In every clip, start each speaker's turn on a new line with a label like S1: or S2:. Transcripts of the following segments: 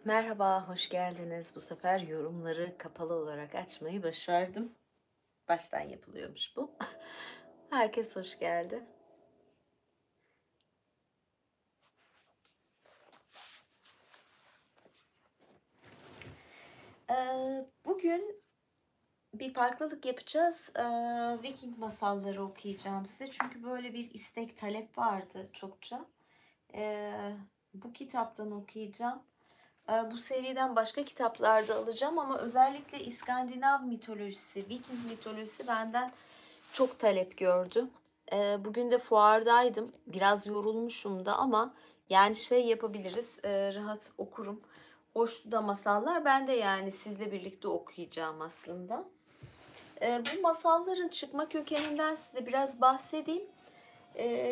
S1: Merhaba, hoş geldiniz. Bu sefer yorumları kapalı olarak açmayı başardım. Baştan yapılıyormuş bu. Herkes hoş geldi. Bugün bir farklılık yapacağız. Viking masalları okuyacağım size. Çünkü böyle bir istek, talep vardı çokça. Ee, Bu kitaptan okuyacağım. Bu seriden başka kitaplar da alacağım ama özellikle İskandinav mitolojisi, Viking mitolojisi benden çok talep gördü. Bugün de fuardaydım. Biraz yorulmuşum da ama yani şey yapabiliriz. Rahat okurum. Hoş da masallar. Ben de yani sizle birlikte okuyacağım aslında. Bu masalların çıkma kökeninden size biraz bahsedeyim.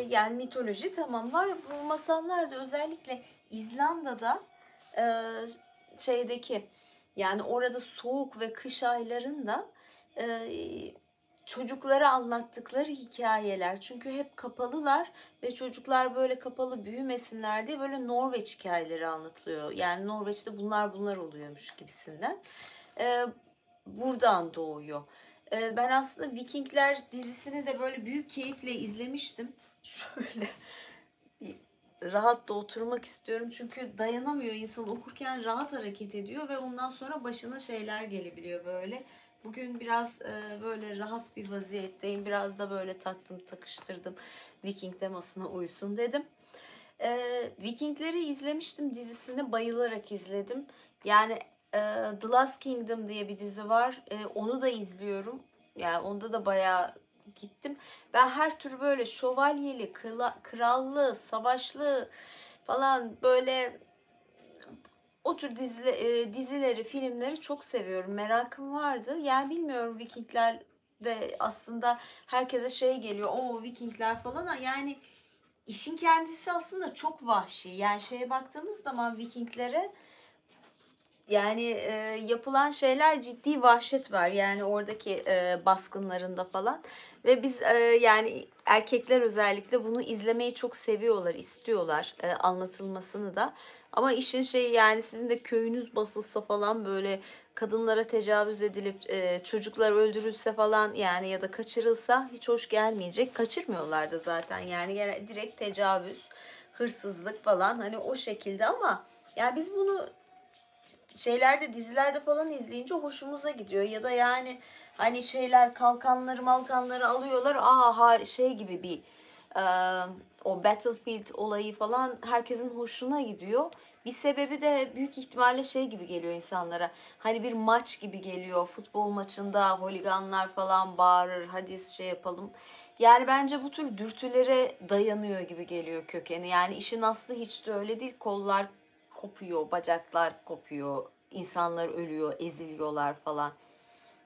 S1: Yani mitoloji tamam var. Bu masallar da özellikle İzlanda'da e, şeydeki yani orada soğuk ve kış aylarında e, çocuklara anlattıkları hikayeler. Çünkü hep kapalılar ve çocuklar böyle kapalı büyümesinler diye böyle Norveç hikayeleri anlatılıyor. Yani Norveç'te bunlar oluyormuş gibisinden. E, Buradan doğuyor. Ben aslında Vikingler dizisini de böyle büyük keyifle izlemiştim. Şöyle rahat da oturmak istiyorum çünkü dayanamıyor insan okurken rahat hareket ediyor ve ondan sonra başına şeyler gelebiliyor böyle. Bugün biraz böyle rahat bir vaziyetteyim. Biraz da böyle taktım takıştırdım. Viking temasına uysun dedim. Vikingleri izlemiştim, dizisini bayılarak izledim. Yani The Last Kingdom diye bir dizi var. Onu da izliyorum. Yani onda da bayağı gittim. Ben her tür böyle şövalyeli, krallı, savaşlı falan böyle o tür dizileri, filmleri çok seviyorum. Merakım vardı. Yani bilmiyorum, Vikingler de aslında herkese şey geliyor. O Vikingler falan. Yani işin kendisi aslında çok vahşi. Yani şeye baktığımız zaman Vikinglere yani yapılan şeyler ciddi vahşet var. Yani oradaki baskınlarında falan. Ve biz yani erkekler özellikle bunu izlemeyi çok seviyorlar, istiyorlar anlatılmasını da. Ama işin şeyi yani sizin de köyünüz basılsa falan böyle kadınlara tecavüz edilip çocuklar öldürülse falan yani ya da kaçırılsa hiç hoş gelmeyecek. Kaçırmıyorlar da zaten yani direkt tecavüz, hırsızlık falan hani o şekilde ama yani biz bunu şeylerde dizilerde falan izleyince hoşumuza gidiyor ya da yani hani şeyler kalkanları malkanları alıyorlar şey gibi bir e, o Battlefield olayı falan herkesin hoşuna gidiyor. Bir sebebi de büyük ihtimalle şey gibi geliyor insanlara. Hani bir maç gibi geliyor. Futbol maçında holiganlar falan bağırır. Hadi şey yapalım. Yani bence bu tür dürtülere dayanıyor gibi geliyor kökeni. Yani işin aslı hiç de öyle değil. Kollar kopuyor, bacaklar kopuyor, insanlar ölüyor, eziliyorlar falan.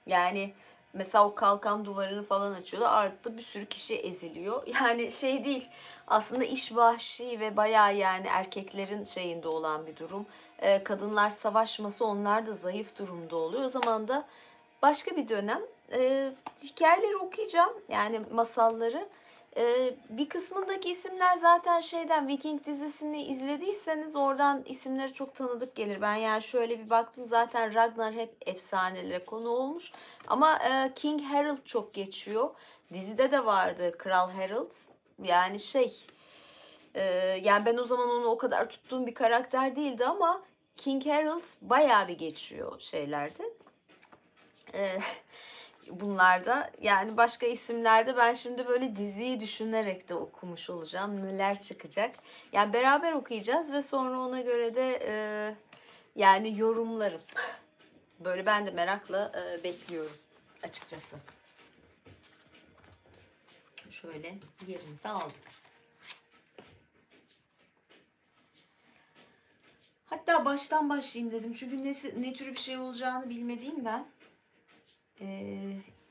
S1: Yani mesela o kalkan duvarını falan açıyorlar. Arada bir sürü kişi eziliyor. Yani şey değil. Aslında iş vahşi ve bayağı yani erkeklerin şeyinde olan bir durum. Kadınlar savaşması onlar da zayıf durumda oluyor. O zaman da başka bir dönem hikayeleri okuyacağım. Yani masalları. Bir kısmındaki isimler zaten şeyden Viking dizisini izlediyseniz oradan isimleri çok tanıdık gelir. Ben yani şöyle bir baktım zaten Ragnar hep efsanelere konu olmuş. Ama King Harold çok geçiyor. Dizide de vardı Kral Harold. Yani e, yani ben o zaman onu o kadar tuttuğum bir karakter değildi ama King Harold bayağı bir geçiyor şeylerde. E, Bunlarda yani başka isimlerde ben şimdi böyle diziyi düşünerek de okumuş olacağım. Neler çıkacak. Yani beraber okuyacağız ve sonra ona göre de yani yorumlarım. Böyle ben de merakla bekliyorum açıkçası. Şöyle yerimizi aldık. Hatta baştan başlayayım dedim. Çünkü ne tür bir şey olacağını bilmediğimden. E,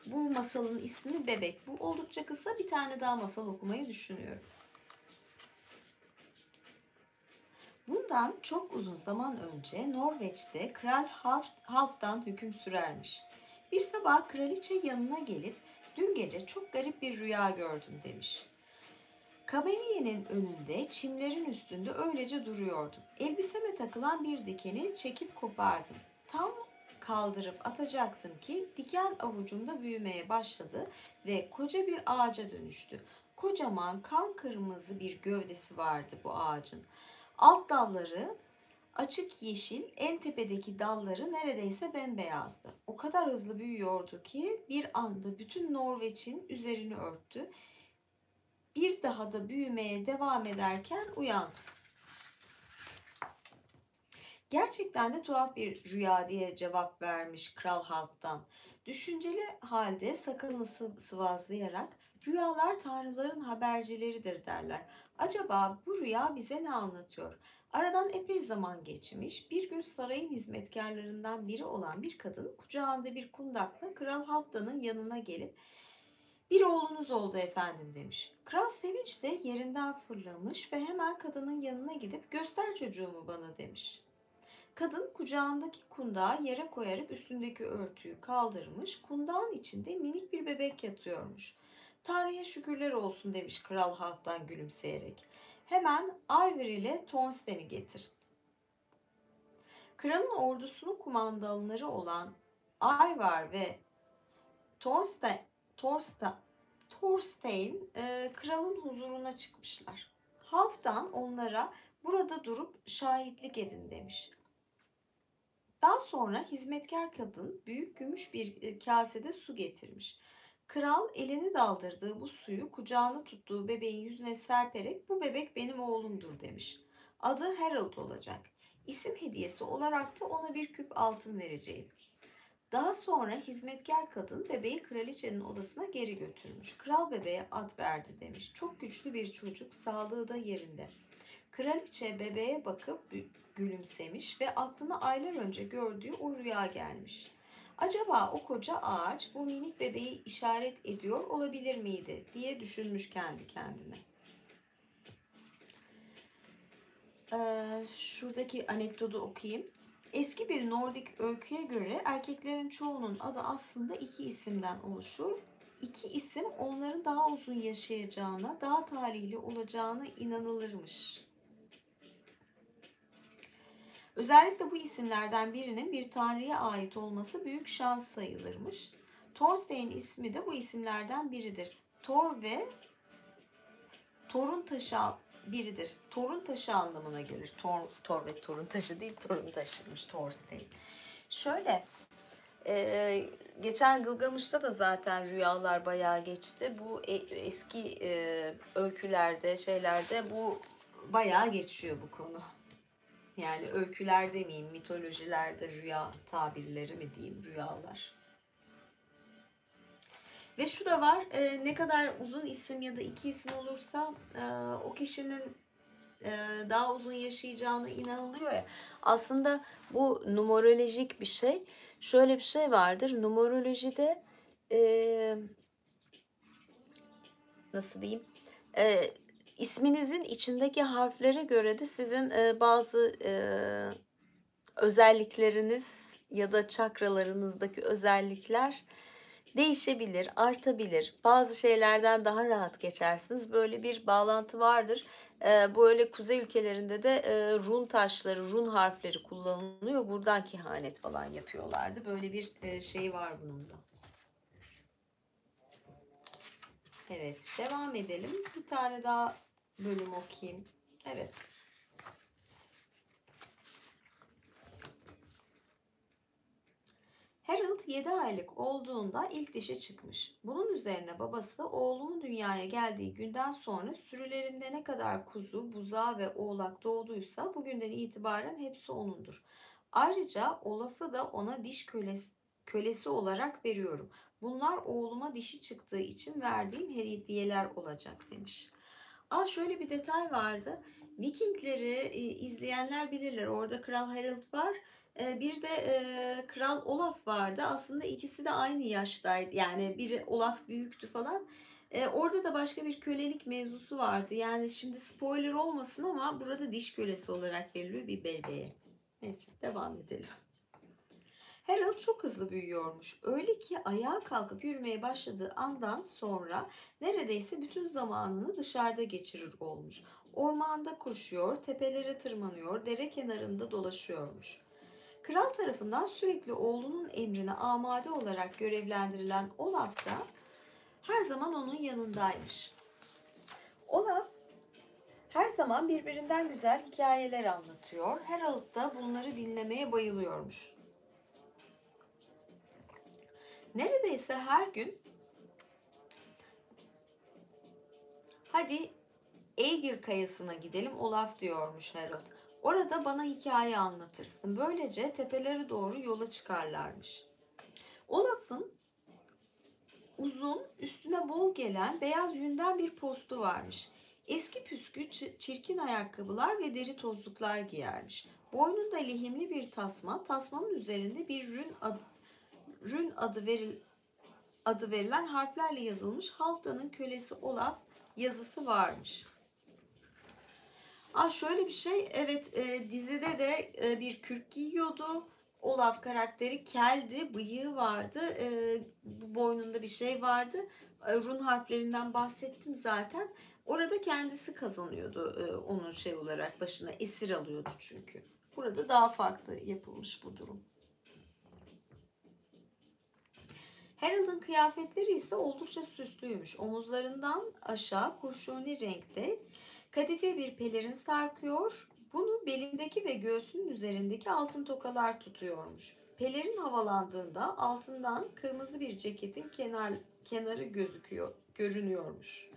S1: Bu masalın ismi Bebek. Bu oldukça kısa, bir tane daha masal okumayı düşünüyorum. Bundan çok uzun zaman önce Norveç'te Kral Halfdan hüküm sürermiş. Bir sabah kraliçe yanına gelip dün gece çok garip bir rüya gördüm demiş. Kameriyenin önünde, çimlerin üstünde öylece duruyordum. Elbiseme takılan bir dikeni çekip kopardım. Tam kaldırıp atacaktım ki diken avucumda büyümeye başladı ve koca bir ağaca dönüştü. Kocaman kan kırmızı bir gövdesi vardı bu ağacın. Alt dalları açık yeşil, en tepedeki dalları neredeyse bembeyazdı. O kadar hızlı büyüyordu ki bir anda bütün Norveç'in üzerini örttü. Bir daha da büyümeye devam ederken uyandım. Gerçekten de tuhaf bir rüya diye cevap vermiş Kral Halk'tan. Düşünceli halde sakalını sıvazlayarak rüyalar tanrıların habercileridir derler. Acaba bu rüya bize ne anlatıyor? Aradan epey zaman geçmiş. Bir gün sarayın hizmetkarlarından biri olan bir kadın kucağında bir kundakla Kral Halk'tanın yanına gelip "Bir oğlunuz oldu efendim," demiş. Kral sevinçle yerinden fırlamış ve hemen kadının yanına gidip "Göster çocuğumu bana," demiş. Kadın kucağındaki kundağı yere koyarak üstündeki örtüyü kaldırmış. Kundağın içinde minik bir bebek yatıyormuş. "Tanrı'ya şükürler olsun," demiş kral halktan gülümseyerek. "Hemen Iver ile Thorstein'i getir." Kralın ordusunun kumandanları olan Ivar ve Thorstein, Thorstein, Thorstein kralın huzuruna çıkmışlar. Halfdan onlara "Burada durup şahitlik edin," demiş. Daha sonra hizmetkar kadın büyük gümüş bir kasede su getirmiş. Kral elini daldırdığı bu suyu kucağına tuttuğu bebeğin yüzüne serperek "Bu bebek benim oğlumdur," demiş. "Adı Harold olacak. İsim hediyesi olarak da ona bir küp altın vereceğim." Daha sonra hizmetkar kadın bebeği kraliçenin odasına geri götürmüş. Kral bebeğe ad verdi demiş. Çok güçlü bir çocuk, sağlığı da yerinde. Kraliçe bebeğe bakıp gülümsemiş ve aklına aylar önce gördüğü o rüya gelmiş. Acaba o koca ağaç bu minik bebeği işaret ediyor olabilir miydi diye düşünmüş kendi kendine. Şuradaki anekdotu okuyayım. Eski bir Nordik öyküye göre erkeklerin çoğunun adı aslında iki isimden oluşur. İki isim onların daha uzun yaşayacağına, daha talihli olacağına inanılırmış. Özellikle bu isimlerden birinin bir tanrıya ait olması büyük şans sayılırmış. Thorstein ismi de bu isimlerden biridir. Thor ve Thor'un taşı biridir. Thor'un taşı anlamına gelir. Thor ve Thor'un taşı değil, Thor'un taşıymış Thorstein. Şöyle, geçen Gılgamış'ta da zaten rüyalar bayağı geçti. Bu eski öykülerde, şeylerde bu bayağı geçiyor bu konu. Yani öyküler demeyeyim, mitolojilerde rüya tabirleri mi diyeyim, rüyalar. Ve şu da var, ne kadar uzun isim ya da iki isim olursa o kişinin daha uzun yaşayacağına inanılıyor ya. Aslında bu numerolojik bir şey. Şöyle bir şey vardır, numerolojide nasıl diyeyim? İsminizin içindeki harflere göre de sizin bazı özellikleriniz ya da çakralarınızdaki özellikler değişebilir, artabilir. Bazı şeylerden daha rahat geçersiniz. Böyle bir bağlantı vardır. Böyle kuzey ülkelerinde de run taşları, run harfleri kullanılıyor. Buradan kehanet falan yapıyorlardı. Böyle bir şey var bunun da. Evet, devam edelim. Bir tane daha bölüm okuyayım. Evet. Harold 7 aylık olduğunda ilk dişi çıkmış. Bunun üzerine babası oğlumun dünyaya geldiği günden sonra sürülerimde ne kadar kuzu, buzağı ve oğlak doğduysa bugünden itibaren hepsi onundur. Ayrıca Olaf'ı da ona diş kölesi olarak veriyorum. Bunlar oğluma dişi çıktığı için verdiğim hediyeler olacak demiş. Şöyle bir detay vardı. Vikingleri izleyenler bilirler. Orada Kral Harold var. Bir de Kral Olaf vardı. Aslında ikisi de aynı yaştaydı. Yani biri Olaf büyüktü falan. Orada da başka bir kölelik mevzusu vardı. Yani şimdi spoiler olmasın ama burada diş kölesi olarak veriliyor bir bebeğe. Neyse devam edelim. Harold çok hızlı büyüyormuş. Öyle ki ayağa kalkıp yürümeye başladığı andan sonra neredeyse bütün zamanını dışarıda geçirir olmuş. Ormanda koşuyor, tepelere tırmanıyor, dere kenarında dolaşıyormuş. Kral tarafından sürekli oğlunun emrine amade olarak görevlendirilen Olaf da her zaman onun yanındaymış. Olaf her zaman birbirinden güzel hikayeler anlatıyor. Harold da bunları dinlemeye bayılıyormuş. Neredeyse her gün hadi Aegir kayasına gidelim Olaf diyormuş Harold. Orada bana hikaye anlatırsın. Böylece tepelere doğru yola çıkarlarmış. Olaf'ın uzun, üstüne bol gelen beyaz yünden bir postu varmış. Eski püskü çirkin ayakkabılar ve deri tozluklar giyermiş. Boynunda lehimli bir tasma, tasmanın üzerinde bir rün adı verilen harflerle yazılmış Halfdan'ın kölesi Olaf yazısı varmış. Şöyle bir şey, evet, dizide de bir kürk giyiyordu. Olaf karakteri keldi, bıyığı vardı, bu boynunda bir şey vardı. Run harflerinden bahsettim zaten. Orada kendisi kazanıyordu onun şey olarak başına esir alıyordu çünkü. Burada daha farklı yapılmış bu durum. Harold'un kıyafetleri ise oldukça süslüymüş. Omuzlarından aşağı kurşuni renkte kadife bir pelerin sarkıyor. Bunu belindeki ve göğsünün üzerindeki altın tokalar tutuyormuş. Pelerin havalandığında altından kırmızı bir ceketin kenarı görünüyormuş.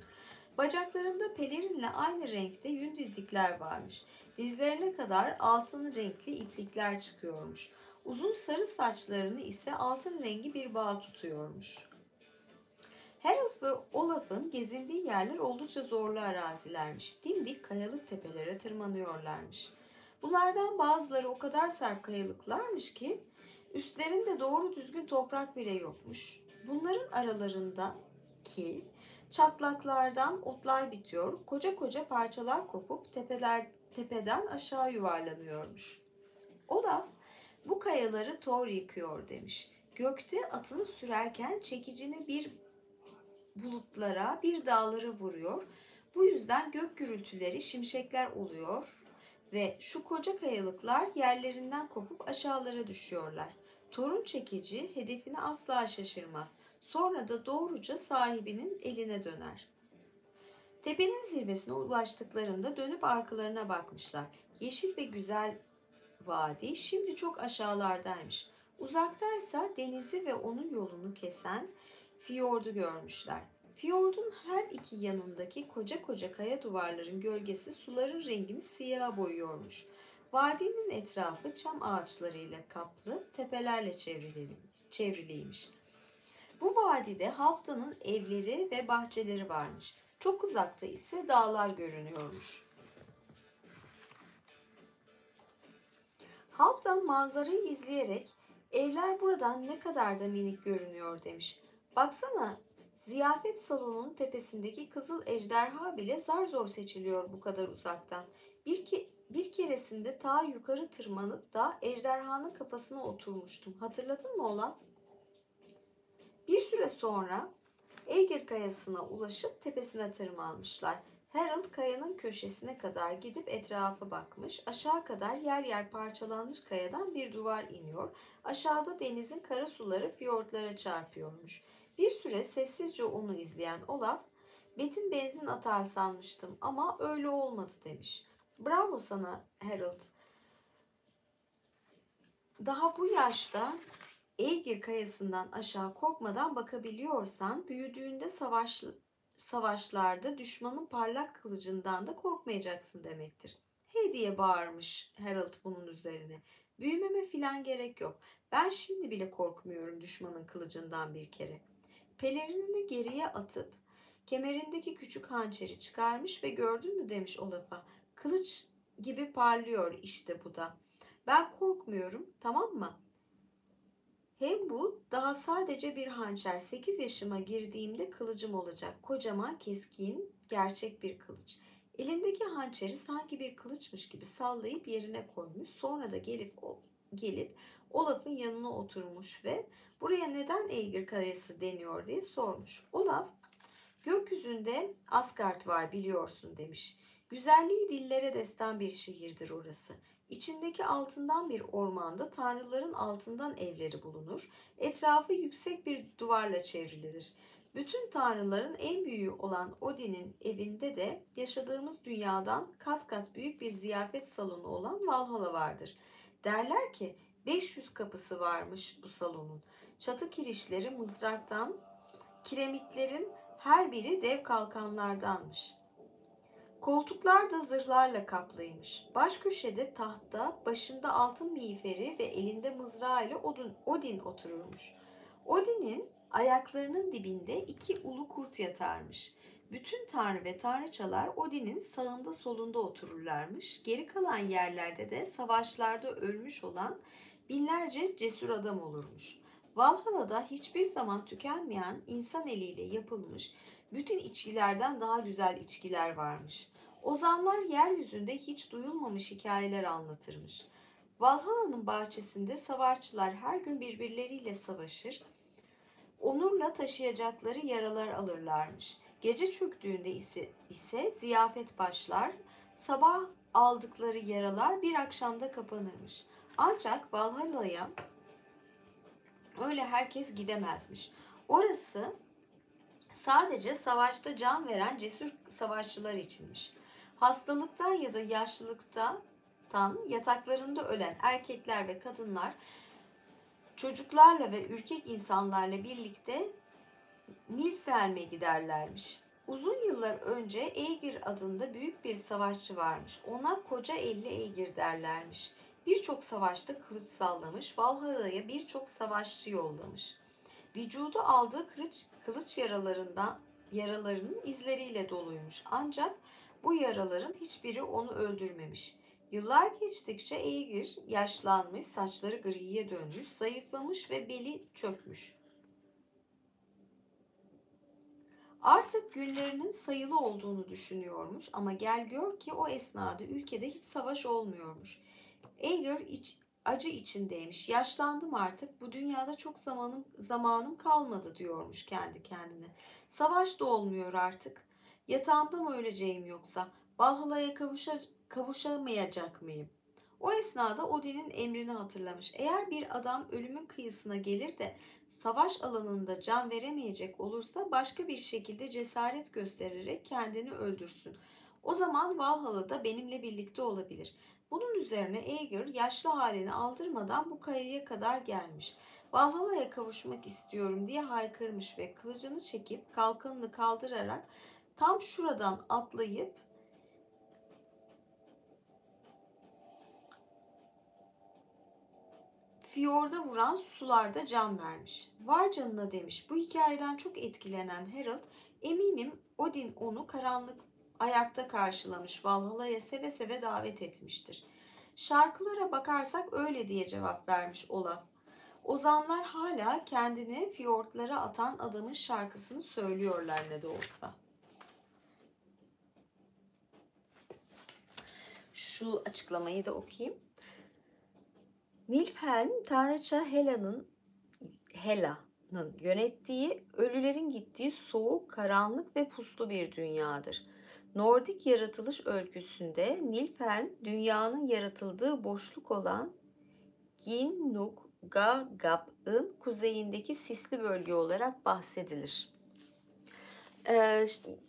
S1: Bacaklarında pelerinle aynı renkte yün dizlikler varmış. Dizlerine kadar altın renkli iplikler çıkıyormuş. Uzun sarı saçlarını ise altın rengi bir bağ tutuyormuş. Harold ve Olaf'ın gezindiği yerler oldukça zorlu arazilermiş. Dimdik kayalık tepelere tırmanıyorlarmış. Bunlardan bazıları o kadar sert kayalıklarmış ki üstlerinde doğru düzgün toprak bile yokmuş. Bunların aralarındaki çatlaklardan otlar bitiyor, koca koca parçalar kopup tepeden aşağı yuvarlanıyormuş. Olaf bu kayaları Thor yıkıyor demiş. Gökte atını sürerken çekicini bir bulutlara, bir dağlara vuruyor. Bu yüzden gök gürültüleri, şimşekler oluyor ve şu koca kayalıklar yerlerinden kopup aşağılara düşüyorlar. Thor'un çekici hedefine asla şaşırmaz. Sonra da doğruca sahibinin eline döner. Tepenin zirvesine ulaştıklarında dönüp arkalarına bakmışlar. Yeşil ve güzel vadi şimdi çok aşağılardaymış. Uzaktaysa denizi ve onun yolunu kesen fiyordu görmüşler. Fiyordun her iki yanındaki koca koca kaya duvarların gölgesi suların rengini siyaha boyuyormuş. Vadinin etrafı çam ağaçlarıyla kaplı, tepelerle çevriliymiş. Bu vadide Haftan'ın evleri ve bahçeleri varmış. Çok uzakta ise dağlar görünüyormuş. Halfdan manzarayı izleyerek evler buradan ne kadar da minik görünüyor demiş. Baksana, ziyafet salonunun tepesindeki kızıl ejderha bile zar zor seçiliyor bu kadar uzaktan. Bir keresinde ta yukarı tırmanıp da ejderhanın kafasına oturmuştum. Hatırladın mı Olaf? Bir süre sonra Aegir kayasına ulaşıp tepesine tırmanmışlar. Harold kayanın köşesine kadar gidip etrafa bakmış. Aşağı kadar yer yer parçalanmış kayadan bir duvar iniyor. Aşağıda denizin kara suları fiyortlara çarpıyormuş. Bir süre sessizce onu izleyen Olaf, "Betin benzin atar sanmıştım ama öyle olmadı," demiş. "Bravo sana Harold. Daha bu yaşta Aegir kayasından aşağı korkmadan bakabiliyorsan büyüdüğünde savaşlarda düşmanın parlak kılıcından da korkmayacaksın demektir." "Hey," diye bağırmış Harold bunun üzerine. "Büyümeme filan gerek yok. Ben şimdi bile korkmuyorum düşmanın kılıcından bir kere." Pelerinini geriye atıp kemerindeki küçük hançeri çıkarmış ve "Gördün mü?" demiş Olaf'a. "Kılıç gibi parlıyor işte bu da. Ben korkmuyorum, tamam mı? Hem bu daha sadece bir hançer. 8 yaşıma girdiğimde kılıcım olacak. Kocaman, keskin, gerçek bir kılıç." Elindeki hançeri sanki bir kılıçmış gibi sallayıp yerine koymuş. Sonra da gelip gelip Olaf'ın yanına oturmuş ve buraya neden Aegir Kalesi deniyor diye sormuş. Olaf, gökyüzünde Asgard var biliyorsun demiş. Güzelliği dillere destan bir şehirdir orası. İçindeki altından bir ormanda tanrıların altından evleri bulunur. Etrafı yüksek bir duvarla çevrilidir. Bütün tanrıların en büyüğü olan Odin'in evinde de yaşadığımız dünyadan kat kat büyük bir ziyafet salonu olan Valhalla vardır. Derler ki 500 kapısı varmış bu salonun. Çatı kirişleri mızraktan, kiremitlerin her biri dev kalkanlardanmış. Koltuklar da zırhlarla kaplıymış. Baş köşede tahta, başında altın miğferi ve elinde mızrağıyla Odin otururmuş. Odin'in ayaklarının dibinde iki ulu kurt yatarmış. Bütün tanrı ve tanrıçalar Odin'in sağında solunda otururlarmış. Geri kalan yerlerde de savaşlarda ölmüş olan binlerce cesur adam olurmuş. Valhalla'da hiçbir zaman tükenmeyen insan eliyle yapılmış bütün içkilerden daha güzel içkiler varmış. Ozanlar yeryüzünde hiç duyulmamış hikayeler anlatırmış. Valhalla'nın bahçesinde savaşçılar her gün birbirleriyle savaşır, onurla taşıyacakları yaralar alırlarmış. Gece çöktüğünde ise ziyafet başlar, sabah aldıkları yaralar bir akşamda kapanırmış. Ancak Valhalla'ya öyle herkes gidemezmiş. Orası sadece savaşta can veren cesur savaşçılar içinmiş. Hastalıktan ya da yaşlılıktan yataklarında ölen erkekler ve kadınlar çocuklarla ve ürkek insanlarla birlikte Nilfheim'e giderlermiş. Uzun yıllar önce Aegir adında büyük bir savaşçı varmış. Ona koca elli Aegir derlermiş. Birçok savaşta kılıç sallamış, Valhalla'ya birçok savaşçı yollamış. Vücudu aldığı kılıç yaralarının izleriyle doluymuş. Ancak bu yaraların hiçbiri onu öldürmemiş. Yıllar geçtikçe Aegir yaşlanmış, saçları griye dönmüş, zayıflamış ve beli çökmüş. Artık günlerinin sayılı olduğunu düşünüyormuş ama gel gör ki o esnada ülkede hiç savaş olmuyormuş. Aegir acı içindeymiş. Yaşlandım artık. Bu dünyada çok zamanım kalmadı diyormuş kendi kendine. Savaş da olmuyor artık. Yatağımda mı öleceğim yoksa? Valhalla'ya kavuşamayacak mıyım? O esnada Odin'in emrini hatırlamış. Eğer bir adam ölümün kıyısına gelir de savaş alanında can veremeyecek olursa başka bir şekilde cesaret göstererek kendini öldürsün. O zaman Valhalla'da benimle birlikte olabilir. Bunun üzerine Aegir yaşlı halini aldırmadan bu kayaya kadar gelmiş. Valhalla'ya kavuşmak istiyorum diye haykırmış ve kılıcını çekip kalkanını kaldırarak tam şuradan atlayıp fiyorda vuran sularda can vermiş. Vay canına demiş. Bu hikayeden çok etkilenen Harald, eminim Odin onu karanlık ayakta karşılamış, Valhalla'ya seve seve davet etmiştir. Şarkılara bakarsak öyle diye cevap vermiş Olaf. Ozanlar hala kendini fiyortlara atan adamın şarkısını söylüyorlar ne de olsa. Şu açıklamayı da okuyayım. Nilfheim, tanrıça Hela'nın yönettiği, ölülerin gittiği soğuk, karanlık ve puslu bir dünyadır. Nordik yaratılış öyküsünde Nilfheim, dünyanın yaratıldığı boşluk olan Ginnungagap'ın kuzeyindeki sisli bölge olarak bahsedilir.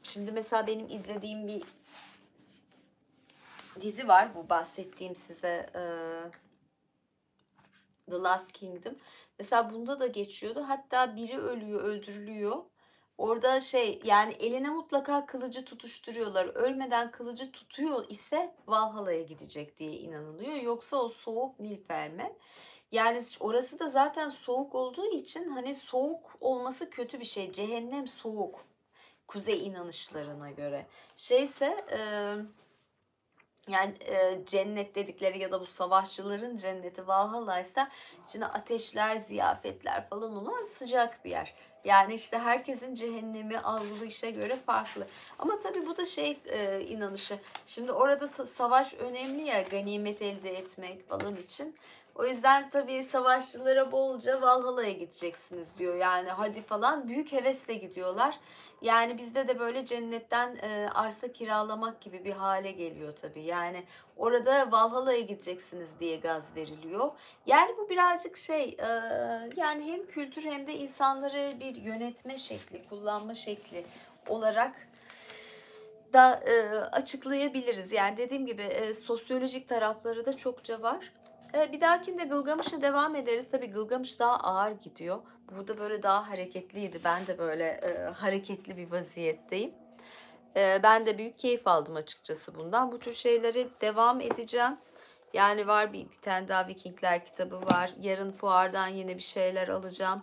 S1: Şimdi mesela benim izlediğim bir dizi var, bu bahsettiğim size The Last Kingdom. Mesela bunda da geçiyordu. Hatta biri ölüyor, öldürülüyor. Orada yani eline mutlaka kılıcı tutuşturuyorlar. Ölmeden kılıcı tutuyor ise Valhalla'ya gidecek diye inanılıyor. Yoksa o soğuk Nilfheim'e. Yani orası da zaten soğuk olduğu için hani soğuk olması kötü bir şey. Cehennem soğuk. Kuzey inanışlarına göre. Yani cennet dedikleri ya da bu savaşçıların cenneti Valhalla ise içine ateşler, ziyafetler falan olan sıcak bir yer. Yani işte herkesin cehennemi algılayışa göre farklı. Ama tabii bu da inanışı. Şimdi orada savaş önemli ya, ganimet elde etmek falan için. O yüzden tabii savaşçılara bolca Valhalla'ya gideceksiniz diyor. Yani hadi falan büyük hevesle gidiyorlar. Yani bizde de böyle cennetten arsa kiralamak gibi bir hale geliyor tabii. Yani orada Valhalla'ya gideceksiniz diye gaz veriliyor. Yani bu birazcık yani hem kültür hem de insanları bir yönetme şekli, kullanma şekli olarak da açıklayabiliriz. Yani dediğim gibi sosyolojik tarafları da çokça var. Bir dahakinde Gılgamış'a devam ederiz. Tabii Gılgamış daha ağır gidiyor. Burada böyle daha hareketliydi. Ben de böyle hareketli bir vaziyetteyim. Ben de büyük keyif aldım açıkçası bundan. Bu tür şeylere devam edeceğim. Yani var bir tane daha Vikingler kitabı var. Yarın fuardan yine bir şeyler alacağım.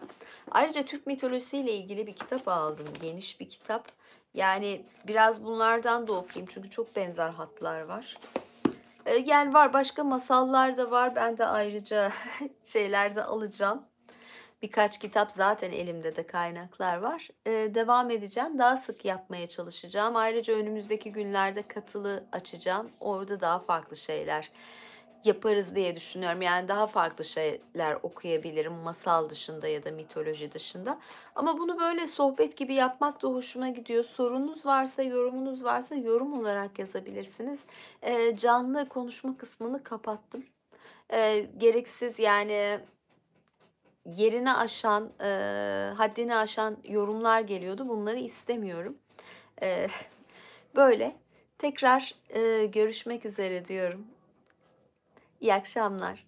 S1: Ayrıca Türk mitolojisiyle ilgili bir kitap aldım. Geniş bir kitap. Yani biraz bunlardan da okuyayım. Çünkü çok benzer hatlar var. Yani var başka masallar da var. Ben de ayrıca şeyler de alacağım. Birkaç kitap zaten elimde de kaynaklar var. Devam edeceğim. Daha sık yapmaya çalışacağım. Ayrıca önümüzdeki günlerde katılı açacağım. Orada daha farklı şeyler yaparız diye düşünüyorum. Yani daha farklı şeyler okuyabilirim masal dışında ya da mitoloji dışında. Ama bunu böyle sohbet gibi yapmak da hoşuma gidiyor. Sorunuz varsa, yorumunuz varsa yorum olarak yazabilirsiniz. Canlı konuşma kısmını kapattım. Gereksiz yani yerini aşan, haddini aşan yorumlar geliyordu. Bunları istemiyorum. Eee, Böyle. Tekrar görüşmek üzere diyorum. İyi akşamlar.